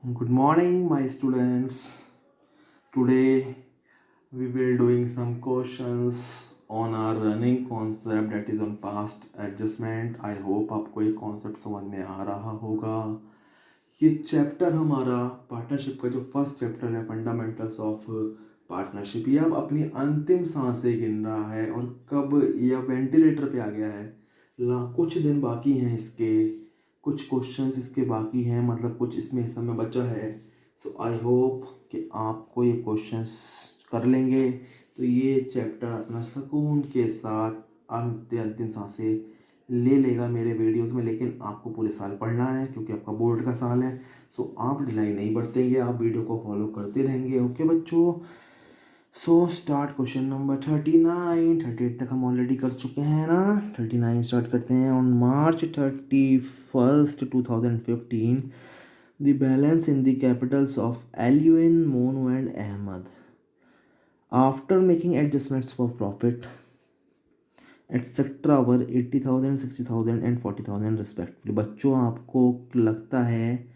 Good morning, my students. Today we will doing some questions on our running concept that is on past adjustment. I hope आपको ये concept समझ में आ रहा होगा. ये chapter हमारा पार्टनरशिप का जो फर्स्ट चैप्टर है फंडामेंटल्स ऑफ पार्टनरशिप, ये अब अपनी अंतिम सांसें गिन रहा है और कब यह वेंटिलेटर पे आ गया है. कुछ दिन बाकी हैं इसके, कुछ क्वेश्चंस इसके बाकी हैं, मतलब कुछ इसमें समय बचा है. सो आई होप कि आपको ये क्वेश्चंस कर लेंगे तो ये चैप्टर अपना सुकून के साथ अंतिम सांसें ले लेगा मेरे वीडियोस में. लेकिन आपको पूरे साल पढ़ना है क्योंकि आपका बोर्ड का साल है. सो आप ढिलाई नहीं बरतेंगे, आप वीडियो को फॉलो करते रहेंगे. ओके बच्चों, सो स्टार्ट क्वेश्चन नंबर 39. 38 तक हम ऑलरेडी कर चुके हैं ना. 39 स्टार्ट करते हैं. On March 31st 2015 the balance in the capitals of एल्यूइन, Monu and Ahmad after making adjustments for profit etcetera were 80,000, 60,000 and 40,000 respectively. बच्चों आपको लगता है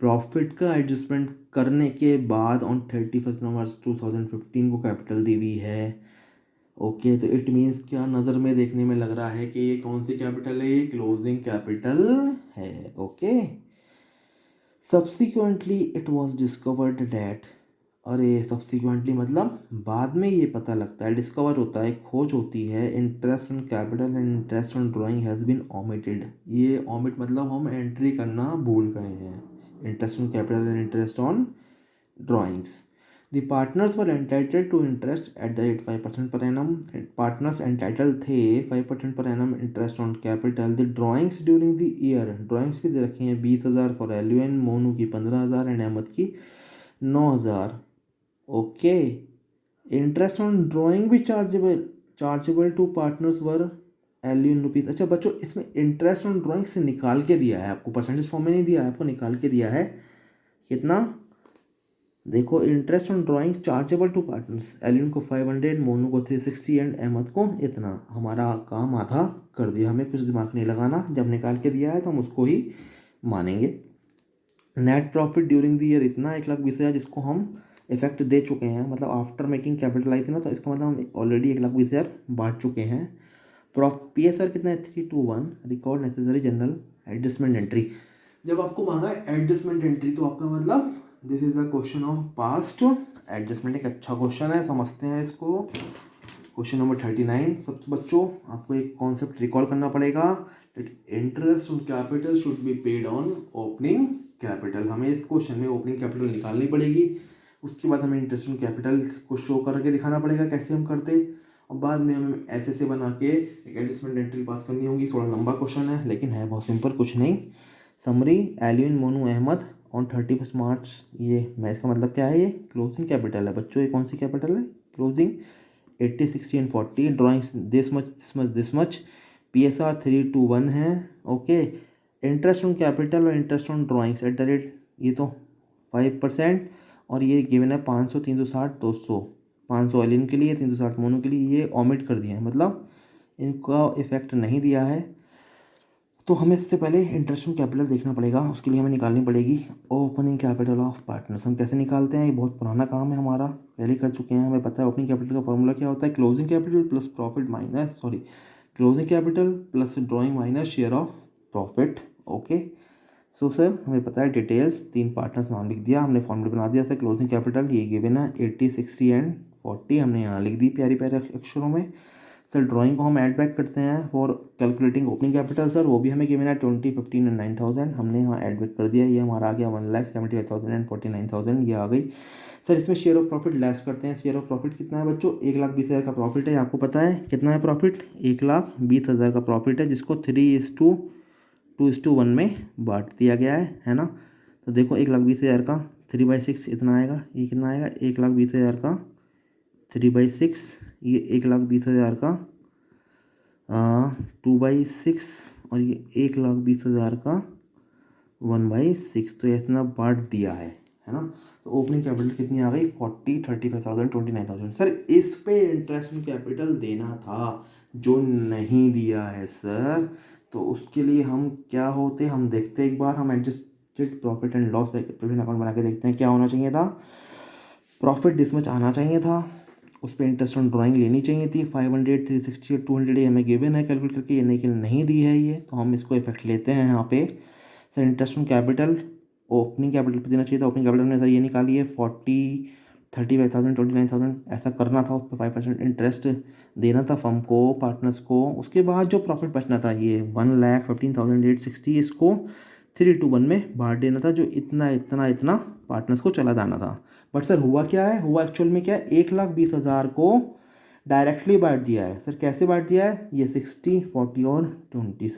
प्रॉफिट का एडजस्टमेंट करने के बाद ऑन 31 मार्च 2015 को कैपिटल दी हुई है. ओके, तो इट मीन्स क्या नज़र में देखने में लग रहा है कि ये कौन सी कैपिटल है? ये क्लोजिंग कैपिटल है. Okay, subsequently it was discovered that, अरे सब्सिक्वेंटली मतलब बाद में ये पता लगता है, डिस्कवर होता है, खोज होती है. Interest on capital and interest on drawing has been omitted. ये ओमिट मतलब हम एंट्री करना भूल गए हैं. Interest on capital and interest on drawings. The partners were entitled to interest at the rate 5% per annum. Partners entitled थे 5% per annum interest on capital. The drawings during the year, drawings भी दे रखी हैं 20,000 for एल्यूएन, Monu की 15,000 and Ahmed की 9,000. Okay, interest on drawing भी chargeable to partners were Aliyan rupees. अच्छा बच्चों, इसमें इंटरेस्ट ऑन ड्राइंग से निकाल के दिया है आपको, परसेंटेज फॉर्म में नहीं दिया है आपको, निकाल के दिया है. कितना? देखो, interest on drawing chargeable to partners, Aliyan को 500, मोनू को 360 एंड अहमद को इतना. हमारा काम आधा कर दिया, हमें कुछ दिमाग नहीं लगाना. जब निकाल के दिया है तो हम उसको ही मानेंगे. Net profit during the year इतना 1,20,000, जिसको हम इफेक्ट दे चुके हैं, मतलब आफ्टर मेकिंग कैपिटल आई थी ना, तो इसका मतलब हम ऑलरेडी 1,20,000 बांट चुके हैं. PSR कितना है? 321. Record necessary general adjustment entry. जब आपको मांगा है एडजस्टमेंट एंट्री तो आपका मतलब this is the question of past adjustment. एक अच्छा क्वेश्चन है, समझते हैं इसको. Question number 39. सब बच्चों आपको एक कॉन्सेप्ट रिकॉल करना पड़ेगा. Interest on capital should be paid on opening capital. हमें इस क्वेश्चन में ओपनिंग कैपिटल निकालनी पड़ेगी. उसके बाद हमें इंटरेस्ट ऑन कैपिटल को शो करके दिखाना पड़ेगा कैसे हम करते, और बाद में हमें ऐसे बना के एक एडजस्टमेंट एंट्री पास करनी होगी. थोड़ा लंबा क्वेश्चन है लेकिन है बहुत सिंपल, कुछ नहीं. Summary, Aliyan, Monu, Ahmed on 31 March. ये मैं इसका मतलब क्या है? ये क्लोजिंग कैपिटल है बच्चों. ये कौन सी कैपिटल है? Closing. 80, 60 and 40. Drawings this much, this much, this much. PSR 321 है. ओके, इंटरेस्ट ऑन कैपिटल और interest on drawings eight the rate, ये तो 5%, और ये गिवन है 500, 360, 200. 500 एलियन के लिए, 360 मोनू के लिए. ये ओमिट कर दिया है, मतलब इनका इफेक्ट नहीं दिया है. तो हमें इससे पहले इंटरेस्ट ऑन कैपिटल देखना पड़ेगा. उसके लिए हमें निकालनी पड़ेगी ओपनिंग कैपिटल ऑफ पार्टनर्स. हम कैसे निकालते हैं? ये बहुत पुराना काम है हमारा, पहले कर चुके हैं, हमें पता है. ओपनिंग कैपिटल का फॉर्मूला क्या होता है? Closing capital plus profit minus, sorry, closing capital plus drawing minus share of profit. Okay, so sir हमें पता है डिटेल्स. 3 पार्टनर्स नाम लिख दिया हमने, फॉर्मूला बना दिया. सर क्लोजिंग कैपिटल ये गिवन है 80, 60 एंड 40, हमने यहाँ लिख दी प्यारी प्यारे अक्षरों में. सर ड्राइंग को हम ऐड बैक करते हैं for calculating opening capital. Sir वो भी हमें गिवन है 20, 15 एंड 9,000, हमने यहाँ ऐड बैक कर दिया. ये हमारा आ गया 1,75,000 एंड 49,000, ये आ गई. सर इसमें शेयर ऑफ प्रॉफिट लेस करते हैं. शेयर ऑफ प्रॉफिट कितना है बच्चों? 1,20,000 का प्रॉफिट है. आपको पता है कितना है प्रॉफिट? 1,20,000 का प्रॉफिट है, जिसको 3:2:1 में बांट दिया गया है ना. तो देखो 1,20,000 का 3/6 इतना आएगा. ये कितना आएगा? 1,20,000 का 3/6, ये 1,20,000 का 2/6, और ये 1,20,000 का 1/6. तो इतना बांट दिया है ना. तो ओपनिंग कैपिटल कितनी आ गई? 40, 35,000, 29,000. सर इस पे इंटरेस्ट ऑन कैपिटल देना था, जो नहीं दिया है सर. तो उसके लिए हम क्या होते, हम देखते एक बार, हम adjust adjusted profit and loss provision account बना के देखते हैं क्या होना चाहिए था। प्रॉफिट दिस मच आना चाहिए था, उस पर इंटरेस्ट ऑन ड्राइंग लेनी चाहिए थी। 500, 360 और 200 ये हमें गिवन है कैलकुलेट करके, ये नहीं दी है ये, तो हम इसको इफेक्ट लेते हैं यहाँ पे। Sir interest on capital opening capital पे देना चाहिए था, ओपनिंग कैपिटल में सर ये निकाली है 40, 35,000, 29,000 ऐसा करना था, उस पर 5% इंटरेस्ट देना था फर्म को, पार्टनर्स को। उसके बाद जो प्रॉफिट बचना था ये 1,15,860 इसको 3:1 में बांट देना था, जो इतना इतना इतना पार्टनर्स को चला जाना था। बट सर हुआ क्या है, हुआ एक्चुअल में क्या है, 1,20,000 को डायरेक्टली बांट दिया है। सर कैसे बांट दिया है, ये 60, 40 और 20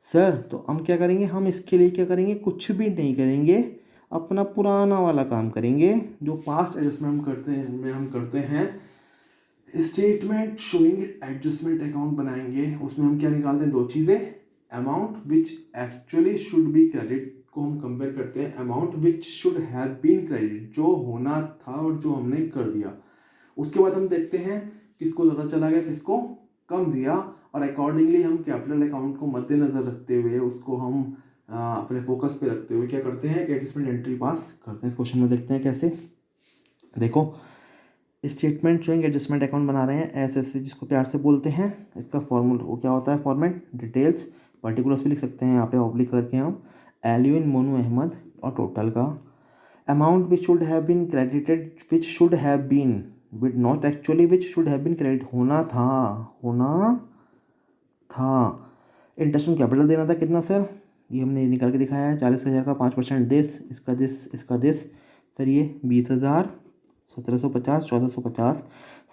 सर तो हम क्या करेंगे, हम इसके लिए क्या करेंगे, कुछ भी नहीं करेंगे, अपना पुराना वाला काम करेंगे जो पास्ट एडजस्टमेंट हम करते हैं। स्टेटमेंट शोइंग एडजस्टमेंट अकाउंट बनाएंगे, उसमें हम क्या निकालते हैं, दो चीज़ें, amount which actually should be credit को हम कंपेयर करते हैं amount which should have been credit, जो होना था और जो हमने कर दिया। उसके बाद हम देखते हैं किसको ज़्यादा चला गया, किसको कम दिया, और अकॉर्डिंगली हम कैपिटल अकाउंट को मद्देनज़र रखते हुए उसको हम अपने फोकस पे रखते हुए क्या करते हैं, एडजस्टमेंट एंट्री पास करते हैं। इस क्वेश्चन में देखते हैं कैसे। देखो स्टेटमेंट शोइंग एडजस्टमेंट अकाउंट बना रहे हैं, एस जिसको प्यार से बोलते हैं। इसका फॉर्मूला वो क्या होता है, फॉर्मेट डिटेल्स पर्टिकुलर्स भी लिख सकते हैं यहाँ पे ऑब्लिक करके हम, एलियन मोनू अहमद और टोटल का amount which should have been credited, which should have been with not actually which should have been credit, होना था। इंटरेस्ट ऑन कैपिटल देना था कितना सर, ये हमने निकाल के दिखाया है, 40,000 का 5% इसका दिस सर ये 20,000, 1,750, 1,450।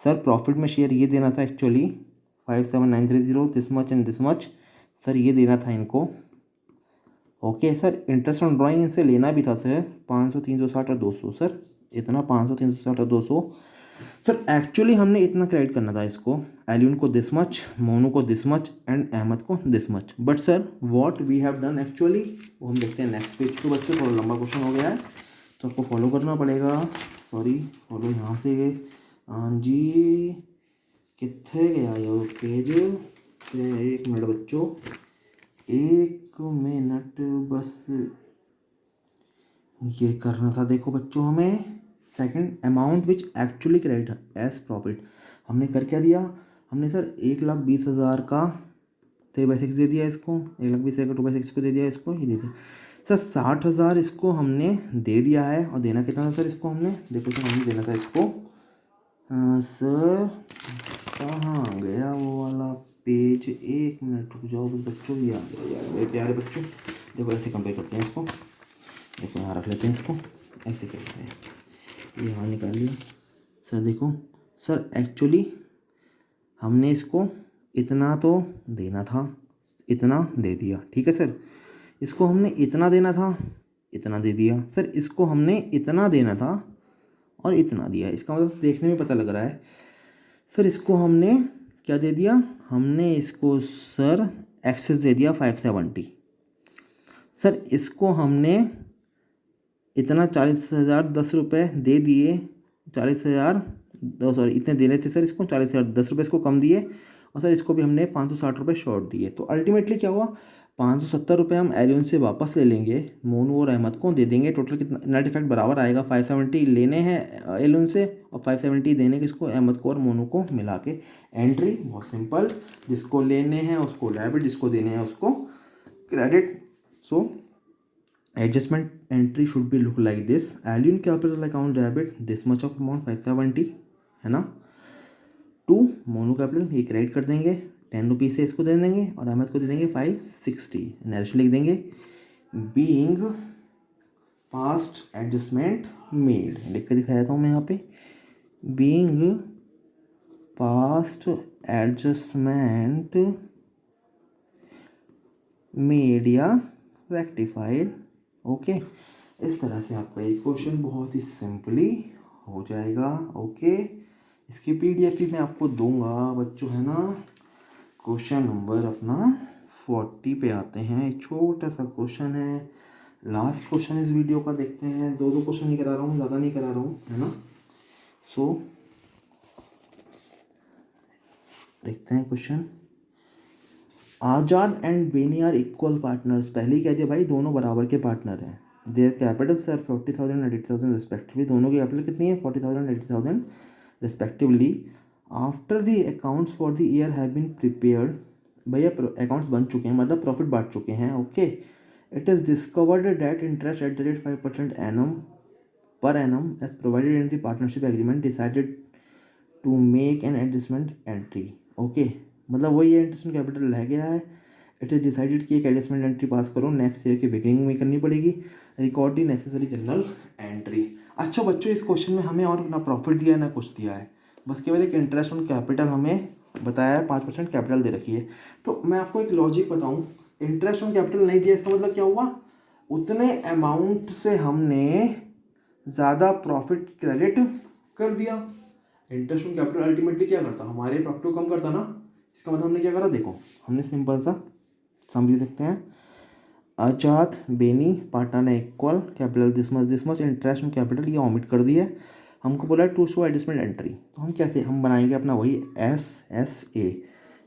सर प्रॉफिट में शेयर ये देना था actually 57,930 this much and this much, sir ये देना था इनको। Okay sir interest on drawing इनसे लेना भी था सर 500, 360 और 200, सर इतना 500, 360 और 200। सर एक्चुअली हमने इतना क्रेडिट करना था इसको, एलियन को दिस मच, मोनू को दिस मच एंड अहमद को this much. But sir what we have done actually, वो हम देखते हैं नेक्स्ट पेज पे। बच्चों थोड़ा लंबा क्वेश्चन हो गया है तो आपको फॉलो करना पड़ेगा, सॉरी फॉलो यहाँ से गए। हाँ जी कितने गया ये पेज, 1 मिनट बच्चों, 1 मिनट बस, ये करना था। देखो बच्चों हमें second amount which actually credit as profit, हमने कर क्या दिया, हमने सर 1,20,000 का 3/6 दे दिया इसको, 1,20,000 का 2/6 को दे दिया इसको, ये दे दिया सर 60,000 इसको हमने दे दिया है। और देना कितना था सर इसको हमने, देखो सर हमने देना था इसको, सर कहाँ गया वो वाला पेज, 1 मिनट रुक जाओ बच्चों, ये आ गया यार मेरे प्यारे बच्चों। देखो ऐसे कंपेयर करते हैं इसको, देखो यहाँ रख लेते हैं इसको, ऐसे करते हैं, ये यहाँ निकाल लिया सर। देखो सर एक्चुअली हमने इसको इतना तो देना था, इतना दे दिया, ठीक है सर। इसको हमने इतना देना था, इतना दे दिया सर। इसको हमने इतना देना था और इतना दिया, इसका मतलब देखने में पता लग रहा है सर। इसको हमने क्या दे दिया, हमने इसको सर एक्सेस दे दिया 570 सर। इसको हमने इतना 40,000 10 रुपये दे दिए, 40,000 सॉरी इतने देने थे सर इसको, 40,000 10 रुपये इसको कम दिए, और सर इसको भी हमने 560 रुपये शॉर्ट दिए। तो अल्टीमेटली क्या हुआ, 570 रुपये हम एलियन से वापस ले लेंगे, मोनू और अहमद को दे देंगे। टोटल कितना नेट इफेक्ट बराबर आएगा, 570 लेने हैं एलियन से और 570 देने किसको, अहमद को और मोनू को मिला के। एंट्री बहुत सिंपल, जिसको लेने हैं उसको डेबिट, जिसको देने हैं उसको credit. So adjustment entry should be look like this, alien capital account debit this much of amount 570 है ना, टू मोनू कैपिटल ये क्रेडिट कर देंगे 10 रुपीज़ से इसको दे देंगे, और अहमद को दे देंगे 560, नरेशन लिख देंगे। बीइंग पास्ट एडजस्टमेंट मेड, लिख कर दिखाया था मैं यहाँ पे, बीइंग पास्ट एडजस्टमेंट मेड या रेक्टिफाइड। ओके इस तरह से आपका एक क्वेश्चन बहुत ही सिंपली हो जाएगा। ओके इसकी पीडीएफ भी मैं आपको दूंगा बच्चों, है ना। क्वेश्चन नंबर अपना 40 पे आते हैं, एक छोटा सा क्वेश्चन है, लास्ट क्वेश्चन इस वीडियो का देखते हैं। दो क्वेश्चन नहीं करा रहा हूँ, ज़्यादा नहीं करा रहा हूँ, है ना। सो देखते हैं question, Azad and Beni are equal partners, पहले ही कह दिया भाई दोनों बराबर के पार्टनर हैं। Their capitals are 40,000 and 80,000 respectively, दोनों की कैपिटल कितनी है 40,000 80,000 respectively. After the accounts for the year have been prepared, भैया अकाउंट्स बन चुके हैं मतलब प्रॉफिट बांट चुके हैं, okay. It is discovered that interest at the rate 5% annum per annum as provided in the partnership agreement decided to make an adjustment entry, okay. मतलब वही है, इंटरेस्ट कैपिटल रह गया है, इट इज़ डिसाइडेड कि एक एडजस्टमेंट एंट्री पास करो, next year की बिगिनिंग में करनी पड़ेगी, रिकॉर्ड दी नेसेसरी जनरल एंट्री। अच्छा बच्चों, इस क्वेश्चन में हमें और ना प्रॉफिट दिया है ना कुछ दिया है, बस केवल एक इंटरेस्ट ऑन कैपिटल हमें बताया है, 5% कैपिटल दे रखी है। तो मैं आपको एक लॉजिक बताऊँ, इंटरेस्ट ऑन कैपिटल नहीं दिया इसका मतलब क्या हुआ, उतने अमाउंट से हमने ज़्यादा प्रॉफिट क्रेडिट कर दिया। इंटरेस्ट ऑन कैपिटल अल्टीमेटली क्या करता, हमारे प्रॉफिट को कम करता ना, इसका मतलब हमने क्या करा, देखो हमने सिंपल सा समझ देखते हैं। आजाद बेनी पार्टनर ने equal capital this much interest on capital, ये ऑमिट कर दिया है। हमको बोला टू शो एडजस्टमेंट एंट्री, तो हम कैसे हम बनाएंगे अपना वही SSA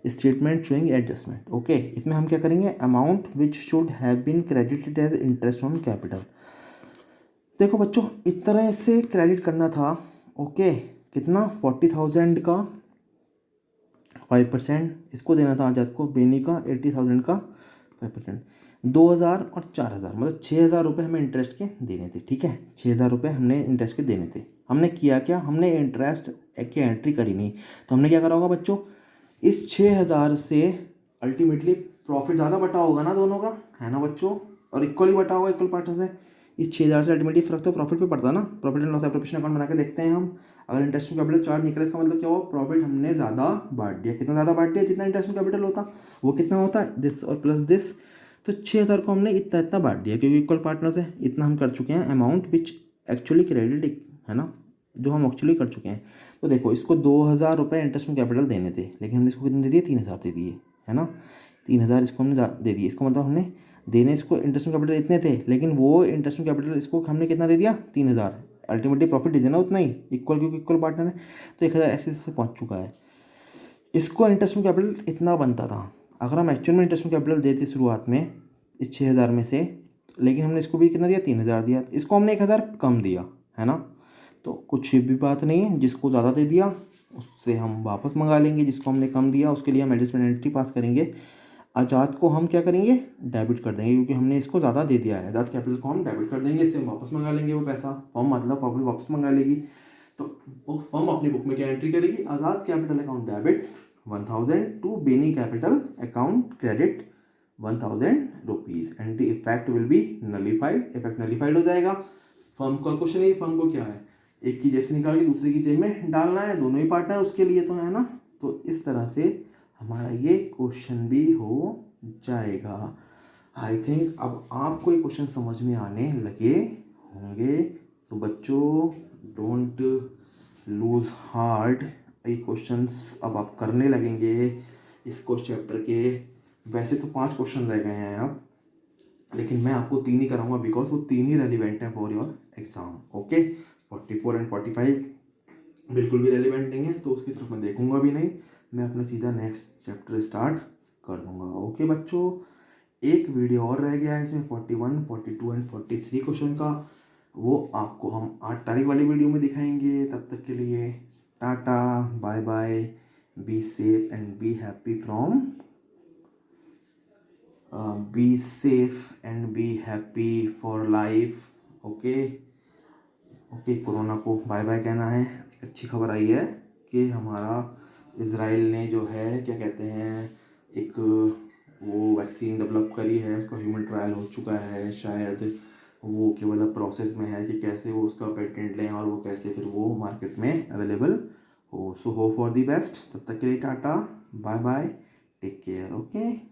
statement showing adjustment, okay. इसमें हम क्या करेंगे, amount which should have been credited as interest on capital. देखो बच्चों, इस तरह से क्रेडिट करना था, ओके। कितना 40,000 का 5% इसको देना था आजाद को, बेनी का 80,000 का 5%, 2,000 और 4,000 मतलब 6,000 रुपये हमें इंटरेस्ट के देने थे, ठीक है। 6,000 रुपये हमने इंटरेस्ट के देने थे। हमने किया क्या, हमने इंटरेस्ट की एंट्री करी नहीं, तो हमने क्या करा होगा बच्चों, इस 6,000 से अल्टीमेटली प्रॉफिट ज़्यादा बटा होगा ना दोनों का, है ना बच्चों, और इक्वली बटा होगा इक्वल पार्टनर से। इस 6,000 से अल्टीमेटली फर्क तो प्रॉफिट पे पड़ता ना, profit and loss appropriation account बना के देखते हैं हम। अगर इंटरेस्ट कैपिटल चार्ज निकले, इसका मतलब क्या हुआ, प्रॉफिट हमने ज़्यादा बांट दिया। कितना ज़्यादा बांट दिया, जितना इंटरेस्ट कैपिटल होता वो कितना होता, दिस और प्लस दिस, तो 6,000 को हमने इतना इतना बांट दिया, क्योंकि इक्वल पार्टनर्स है, इतना हम कर चुके हैं अमाउंट विच एक्चुअली क्रेडिट, है ना, जो हम एक्चुअली कर चुके हैं। तो देखो इसको 2,000 रुपये इंटरेस्ट कैपिटल देने थे, लेकिन हमने इसको कितने दे दिए, 3,000 दे दिए, है ना। 3,000 इसको हमने दे दिए, इसका मतलब हमने देने इसको इंटरेस्ट कैपिटल इतने थे, लेकिन वो इंटरेस्ट कैपिटल इसको हमने कितना दे दिया, 3,000। अल्टीमेटली प्रॉफिट दे देना उतना ही, इक्वल, क्योंकि इक्वल पार्टनर है, तो 1,000 ऐसे से पहुंच चुका है। इसको इंटरेस्ट कैपिटल इतना बनता था, अगर हम एक्चुअल में इंटरेस्ट कैपिटल देते शुरुआत में इस 6,000 में से, लेकिन हमने इसको भी कितना दिया, 3,000 दिया, इसको हमने 1,000 कम दिया, है ना। तो कुछ भी बात नहीं है, जिसको ज़्यादा दे दिया उससे हम वापस मंगा लेंगे, जिसको हमने कम दिया उसके लिए हम एडजस्टमेंट एंट्री पास करेंगे। आजाद को हम क्या करेंगे, डेबिट कर देंगे, क्योंकि हमने इसको ज़्यादा दे दिया है। आजाद कैपिटल को हम डेबिट कर देंगे, इससे हम वापस मंगा लेंगे वो पैसा, फर्म मतलब प्रॉफिट वापस मंगा लेगी। तो वो फर्म अपनी बुक में क्या एंट्री करेगी, Azad capital account debit 1,000 to Beni capital account credit 1,000 rupees and the effect will be nullified, effect nullified हो जाएगा। फर्म का क्वेश्चन है, फर्म को क्या है, एक की जेब से निकाल के दूसरे की जेब में डालना है, दोनों ही पार्टनर उसके लिए, तो है ना। तो इस तरह से हमारा ये क्वेश्चन भी हो जाएगा। आई थिंक अब आपको ये क्वेश्चन समझ में आने लगे होंगे, तो बच्चों डोंट लूज हार्ट, ये क्वेश्चंस अब आप करने लगेंगे इस चैप्टर के। वैसे तो 5 क्वेश्चन रह गए हैं अब, लेकिन मैं आपको 3 ही कराऊंगा, बिकॉज वो 3 ही रेलिवेंट हैं for your exam, okay. 44 and 45 बिल्कुल भी रेलिवेंट नहीं है, तो उसकी तरफ मैं देखूंगा भी नहीं, मैं अपना सीधा नेक्स्ट चैप्टर स्टार्ट कर दूंगा, ओके बच्चों। एक वीडियो और रह गया है इसमें 41, 42 एंड 43 क्वेश्चन का, वो आपको हम 8 तारीख वाली वीडियो में दिखाएंगे। तब तक के लिए ta ta bye bye, be safe and be happy from be safe and be happy for life, okay. Okay, corona को बाय बाय कहना है। एक अच्छी खबर आई है कि हमारा इज़राइल ने जो है क्या कहते हैं, एक वो वैक्सीन डेवलप करी है, उसका ह्यूमन ट्रायल हो चुका है, शायद वो केवल अब प्रोसेस में है कि कैसे वो उसका पेटेंट लें और वो कैसे फिर वो मार्केट में अवेलेबल हो। So hope for the best, तब तक के लिए ta ta bye bye, take care, okay.